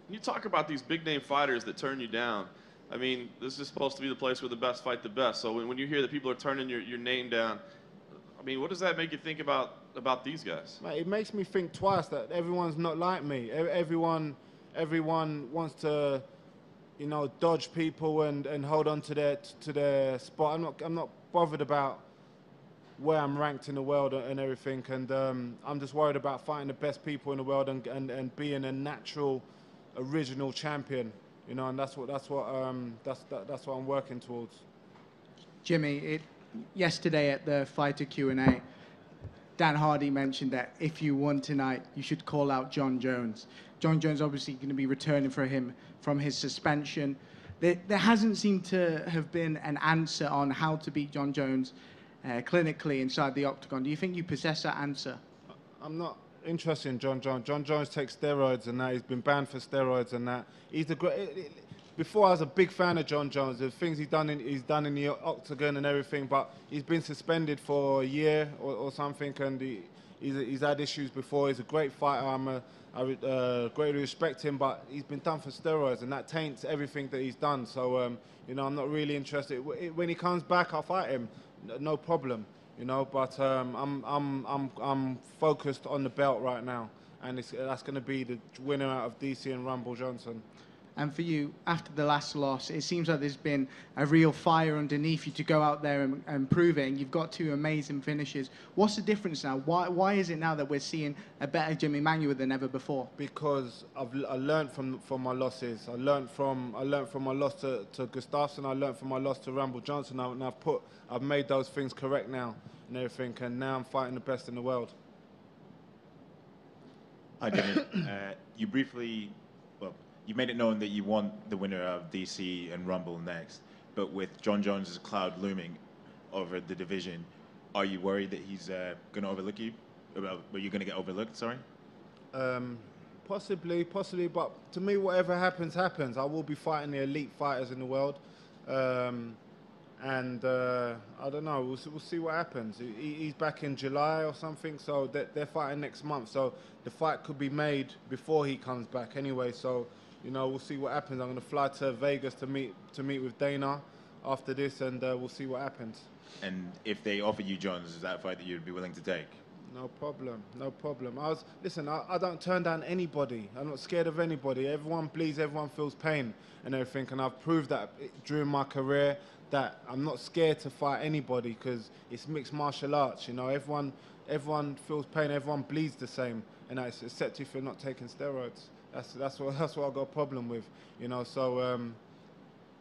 you talk about these big name fighters that turn you down. I mean, this is supposed to be the place where the best fight the best. So when you hear that people are turning your name down, I mean, what does that make you think about these guys? Mate, it makes me think twice that everyone's not like me. Everyone wants to, dodge people and hold on to their spot. I'm not bothered about where I'm ranked in the world and everything, and I'm just worried about fighting the best people in the world and being a natural, original champion. And that's what I'm working towards. Jimmy, yesterday at the fighter Q&A, Dan Hardy mentioned that if you won tonight, you should call out John Jones. John Jones obviously going to be returning for him from his suspension. There hasn't seemed to have been an answer on how to beat John Jones clinically inside the octagon. Do you think you possess that answer? I'm not interested in John Jones. John Jones takes steroids and that. He's been banned for steroids and that. He's the great. Before I was a big fan of John Jones, the things he's done in the octagon and everything, but he's been suspended for a year or something, and he's had issues before. He's a great fighter. I greatly respect him, but he's been done for steroids, and that taints everything that he's done. So I'm not really interested. When he comes back, I'll fight him, no problem. But I'm focused on the belt right now, and that's going to be the winner out of DC and Rumble Johnson. And for you, after the last loss, it seems like there's been a real fire underneath you to go out there and prove it. And you've got two amazing finishes. What's the difference now? Why is it now that we're seeing a better Jimi Manuwa than ever before? Because I learned from my losses. I learned from my loss to Gustafsson. I learned from my loss to Rumble Johnson. And I've made those things correct now and everything. And now I'm fighting the best in the world. Hi, Jimmy. You made it known that you want the winner of DC and Rumble next, but with John Jones' cloud looming over the division, are you worried that he's going to overlook you? Are you going to get overlooked, sorry? Possibly, but to me, whatever happens, happens. I will be fighting the elite fighters in the world. I don't know, we'll see what happens. He's back in July or something, so they're fighting next month. So the fight could be made before he comes back anyway, so we'll see what happens. I'm going to fly to Vegas to meet with Dana after this, and we'll see what happens. And if they offer you Jones, is that a fight that you'd be willing to take? No problem. I don't turn down anybody. I'm not scared of anybody. Everyone bleeds, everyone feels pain and everything, and I've proved that during my career that I'm not scared to fight anybody because it's mixed martial arts. Everyone feels pain, everyone bleeds the same, and that's except if you're not taking steroids. That's what I've got a problem with, So,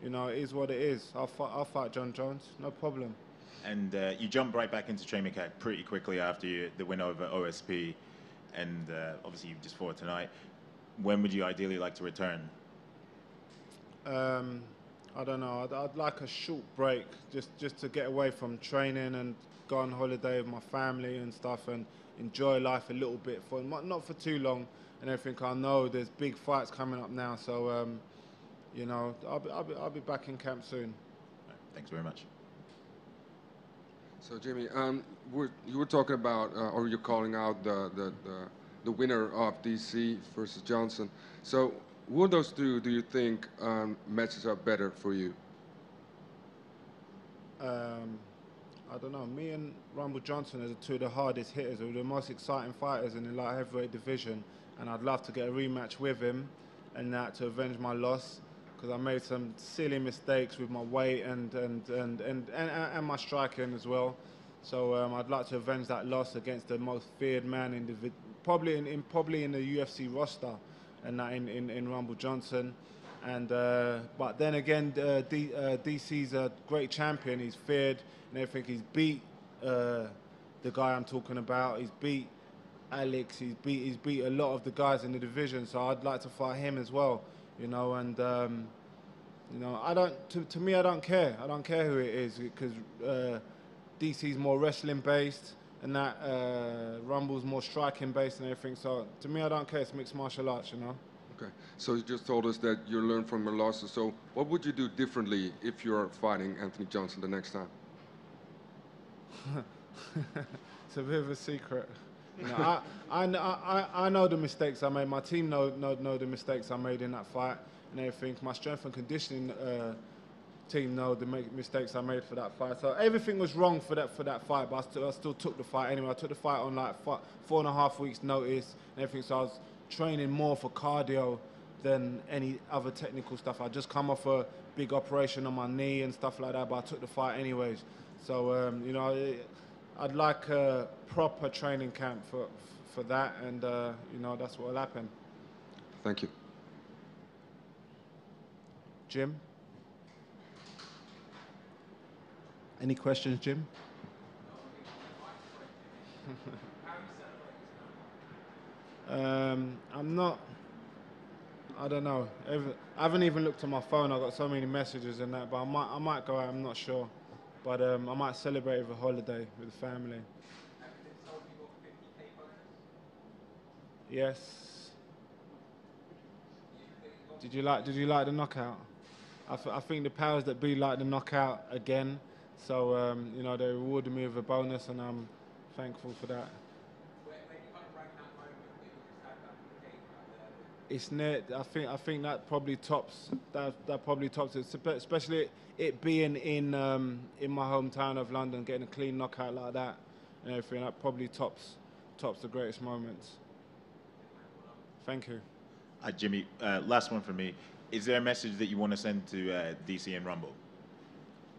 it is what it is. I'll fight John Jones, no problem. And you jumped right back into training camp pretty quickly after the win over OSP, and obviously you just fought tonight. When would you ideally like to return? I don't know. I'd like a short break, just to get away from training and go on holiday with my family and stuff, and enjoy life a little bit not for too long. And everything. I know there's big fights coming up now, so I'll be back in camp soon. Right, thanks very much. So Jimmy, you were talking about, or you're calling out the winner of DC versus Johnson. So who of those two do you think matches up better for you? I don't know. Me and Rumble Johnson are two of the hardest hitters, or the most exciting fighters in the light heavyweight division. And I'd love to get a rematch with him and that to avenge my loss, because I made some silly mistakes with my weight and my striking as well. So I'd like to avenge that loss against the most feared man probably in the UFC roster, and that in Rumble Johnson. And but then again, DC's a great champion. He's feared and everything. He's beat the guy I'm talking about. He's beat Alex, he's beat a lot of the guys in the division, so I'd like to fight him as well, and I don't. To me, I don't care. I don't care who it is, because DC's more wrestling based, and that Rumble's more striking based and everything. So to me, I don't care. It's mixed martial arts, Okay. So you just told us that you learned from your losses. So what would you do differently if you're fighting Anthony Johnson the next time? It's a bit of a secret. You know, I know the mistakes I made. My team know the mistakes I made in that fight and everything. My strength and conditioning team know the mistakes I made for that fight. So everything was wrong for that fight, but I still took the fight anyway. I took the fight on like 4.5 weeks notice and everything. So I was training more for cardio than any other technical stuff. I just come off a big operation on my knee and stuff like that, but I took the fight anyways. So you know, I'd like a proper training camp for that, and you know, that's what will happen. Thank you. Jim? Any questions, Jim? I'm not. I don't know. I haven't even looked at my phone. I've got so many messages and that, but I might go out. I'm not sure, but I might celebrate with a holiday with the family. Yes. Did you like the knockout? I think the powers that be like the knockout again. So you know, they rewarded me with a bonus, and I'm thankful for that. It's near. I think that probably tops. That probably tops it, especially it being in my hometown of London, getting a clean knockout like that and everything. That probably tops the greatest moments. Thank you. Jimmy, last one from me. Is there a message that you want to send to DC and Rumble?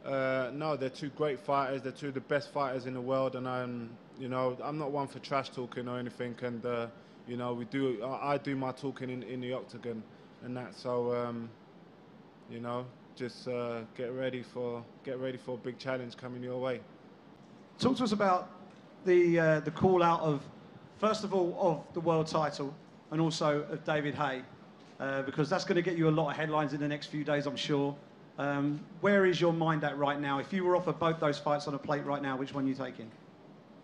No, they're two great fighters. They're two of the best fighters in the world, and you know, I'm not one for trash talking or anything. And you know, I do my talking in the octagon and that. So you know, just get ready for a big challenge coming your way. Talk to us about the call out of, first of all, of the world title, and also of David Haye, because that's going to get you a lot of headlines in the next few days, I'm sure. Where is your mind at right now? If you were offered both those fights on a plate right now, which one are you taking?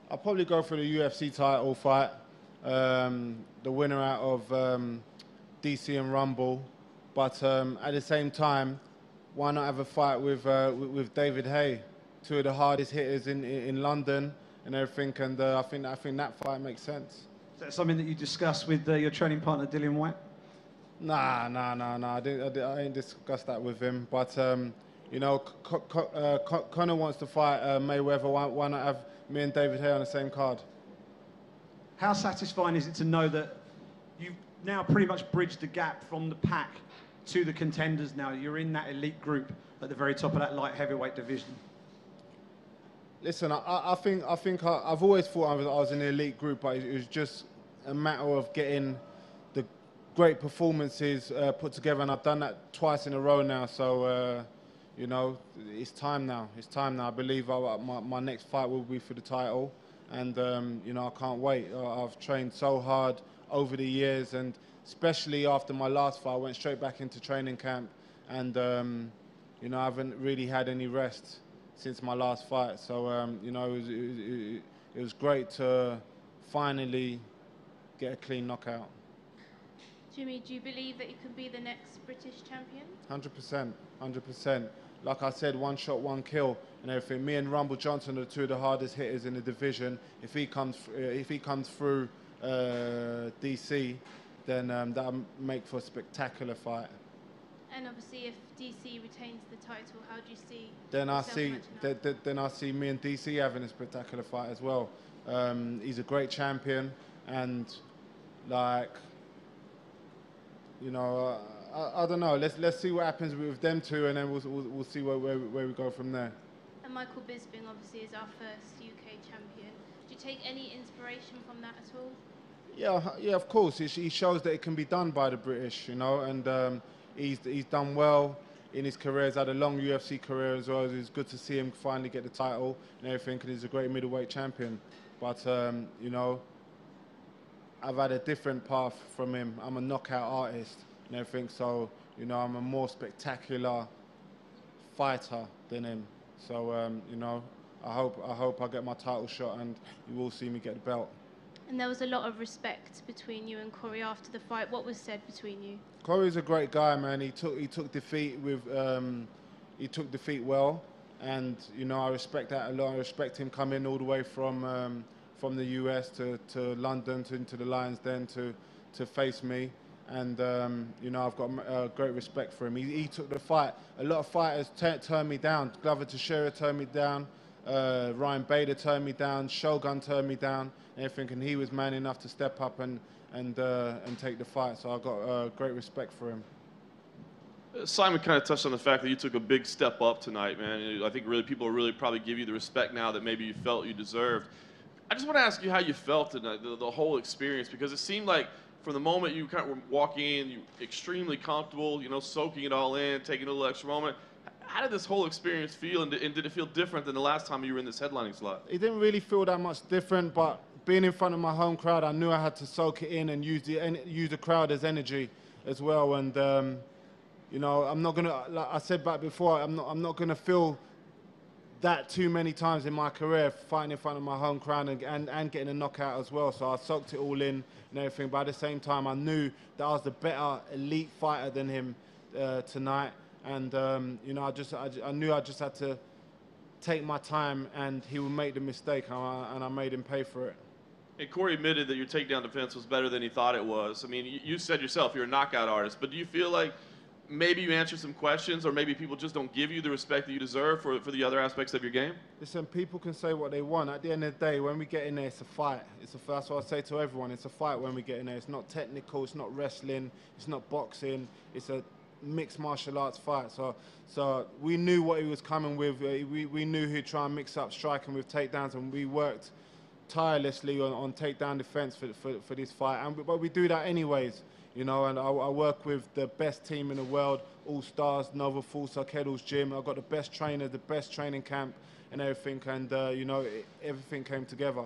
I'll probably go for the UFC title fight. The winner out of DC and Rumble, but at the same time, why not have a fight with David Haye, two of the hardest hitters in London and everything, and I think that fight makes sense. Is that something that you discussed with your training partner Dillian White? Nah. I didn't discuss that with him, but you know, Conor wants to fight Mayweather. Why not have me and David Haye on the same card? How satisfying is it to know that you've now pretty much bridged the gap from the pack to the contenders now? You're in that elite group at the very top of that light heavyweight division. Listen, I think I've always thought I was in the elite group, but it was just a matter of getting the great performances put together, and I've done that twice in a row now. So you know, it's time now. I believe my next fight will be for the title. And you know, I can't wait. I've trained so hard over the years, and especially after my last fight, I went straight back into training camp, and you know, I haven't really had any rest since my last fight. So you know, it was great to finally get a clean knockout. Jimmy, do you believe that you could be the next British champion? 100%. Like I said, one shot, one kill, and everything. Me and Rumble Johnson are two of the hardest hitters in the division. If he comes through DC, then that'll make for a spectacular fight. And obviously, if DC retains the title, how do you see? Then I see me and DC having a spectacular fight as well. He's a great champion, and like, you know, I don't know. Let's see what happens with them two, and then we'll see where we go from there. And Michael Bisping obviously is our first UK champion. Do you take any inspiration from that at all? Yeah, of course. He shows that it can be done by the British, you know, and he's done well in his career. He's had a long UFC career as well. It's good to see him finally get the title and everything, and he's a great middleweight champion. But you know, I've had a different path from him. I'm a knockout artist and everything, so you know, I'm a more spectacular fighter than him. So you know, I hope I get my title shot, and you will see me get the belt. And there was a lot of respect between you and Corey after the fight. What was said between you? Corey's a great guy, man. He took defeat with he took defeat well, and you know, I respect that a lot. I respect him coming all the way from from the US to London into the Lions Den to face me. And, you know, I've got great respect for him. He took the fight. A lot of fighters turned me down. Glover Teixeira turned me down. Ryan Bader turned me down. Shogun turned me down. And everything. And he was man enough to step up and take the fight. So I've got great respect for him. Simon kind of touched on the fact that you took a big step up tonight, man. I think really people really probably give you the respect now that maybe you felt you deserved. I just want to ask you how you felt tonight, the whole experience, because it seemed like from the moment you kind of were walking in, you were extremely comfortable, you know, soaking it all in, taking a little extra moment. How did this whole experience feel, and did it feel different than the last time you were in this headlining slot? It didn't really feel that much different, but being in front of my home crowd, I knew I had to soak it in and use the crowd as energy as well. And you know, I'm not gonna, like I said back before, I'm not gonna feel that too many times in my career, fighting in front of my home crowd and getting a knockout as well. So I soaked it all in and everything. But at the same time, I knew that I was the better elite fighter than him tonight. And you know, I knew I just had to take my time, and he would make the mistake, and I made him pay for it. And Corey admitted that your takedown defense was better than he thought it was. I mean, you said yourself you're a knockout artist, but do you feel like maybe you answered some questions, or maybe people just don't give you the respect that you deserve for the other aspects of your game? Listen, people can say what they want. At the end of the day, when we get in there, it's a fight. That's what I say to everyone. It's a fight when we get in there. It's not technical. It's not wrestling. It's not boxing. It's a mixed martial arts fight. So we knew what he was coming with. We knew he'd try and mix up striking with takedowns, and we worked tirelessly on takedown defense for this fight. But we do that anyways. You know, and I work with the best team in the world, All Stars, Nova Fulsa, Kettle's Gym. I've got the best trainer, the best training camp and everything, and, you know, everything came together.